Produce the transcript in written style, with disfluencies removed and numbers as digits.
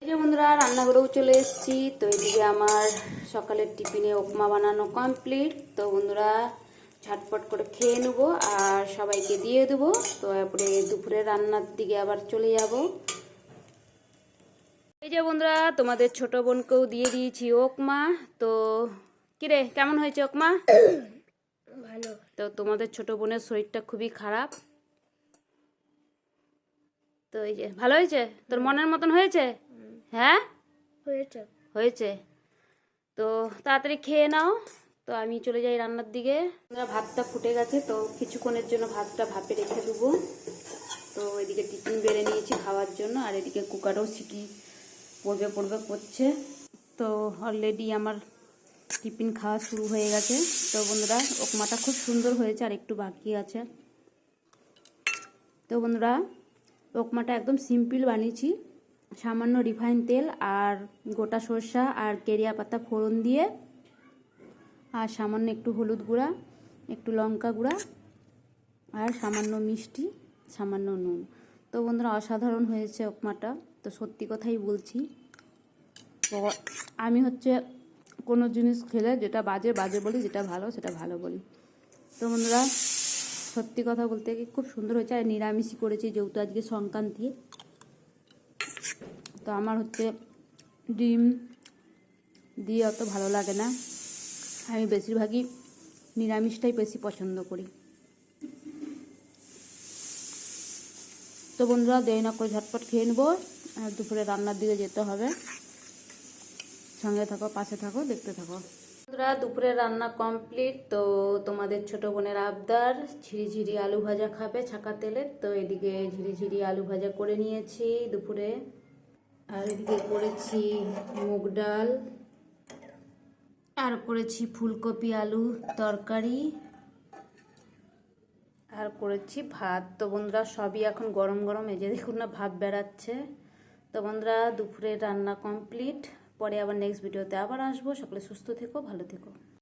এই যে বন্ধুরা রান্নাঘরেও চলে এসেছি। তো এদিকে আমার সকালের টিফিনে উপমা বানানো কমপ্লিট। তো বন্ধুরা ঝটপট করে খেয়ে নেবো আর সবাইকে দিয়ে দেবো। তো এরপরে দুপুরে রান্নার দিকে আবার চলে যাব। এই যে বন্ধুরা তোমাদের ছোট বোনকেও দিয়ে দিয়েছি উপমা। তো কিরে কেমন হয়েছে উপমা? ভালো। তো তোমাদের ছোট বোনের শরীরটা খুবই খারাপ। তো এই যে ভালো হয়েছে, তোর মনের মতন হয়েছে? হ্যাঁ হয়েছে। হয়েছে। তো তাড়াতাড়ি খেয়ে নাও। তো আমি চলে যাই রান্নার দিকে। ভাতটা ফুটে গেছে, তো কিছুক্ষণের জন্য ভাতটা ভাপে রেখে দেবো। তো এদিকে টিফিন বেড়ে নিয়েছি খাওয়ার জন্য, আর এদিকে কুকারেও সিটি পড়বে করছে। তো অলরেডি আমার টিফিন খাওয়া শুরু হয়ে গেছে। তো বন্ধুরা উপমাটা খুব সুন্দর হয়েছে, আর একটু বাকি আছে। তো বন্ধুরা উপমাটা একদম সিম্পল বানিয়েছি। সামান্য রিফাইন তেল আর গোটা সরষা আর কেরিয়া পাতা ফোড়ন দিয়ে, আর সামান্য একটু হলুদ গুঁড়া, একটু লঙ্কা গুঁড়া, আর সামান্য মিষ্টি, সামান্য নুন। তো বন্ধুরা অসাধারণ হয়েছে উপমাটা। তো সত্যি কথাই বলছি। তো আমি কোনো জিনিস খেলে যেটা বাজে বাজে বলি, যেটা ভালো সেটা ভালো বলি। তো বন্ধুরা সত্যি কথা বলতে কি খুব সুন্দর হয়েছে। আর নিরামিষই করেছি যেহেতু আজকে সংক্রান্তি। তো আমার ডিম দিয়ে অত ভালো লাগে না। আমি বেশিরভাগই নিরামিষটাই বেশি পছন্দ করি। তো বন্ধুরা দেরি না করে ঝটপট খেয়ে নেবো, আর দুপুরে রান্নার দিকে যেতে হবে। সঙ্গে থাকো, পাশে থাকো, দেখতে থাকো। বন্ধুরা দুপুরে রান্না কমপ্লিট। তো তোমাদের ছোট বোনের আবদার ঝিরিঝিরি আলু ভাজা খাবে ছাকা তেলে। তো এদিকে ঝিরিঝিরি আলু ভাজা করে নিয়েছি দুপুরে। আর এদিকে করেছি মুগ ডাল, আর করেছি ফুলকপি আলু তরকারি, আর করেছি ভাত। তো বন্ধুরা সবই এখন গরম গরম, এই যে দেখুন না ভাব বেড়াচ্ছে। তো বন্ধুরা দুপুরের রান্না কমপ্লিট। পরে আবার নেক্সট ভিডিওতে আবার আসবো। সকলে সুস্থ থেকো, ভালো থেকো।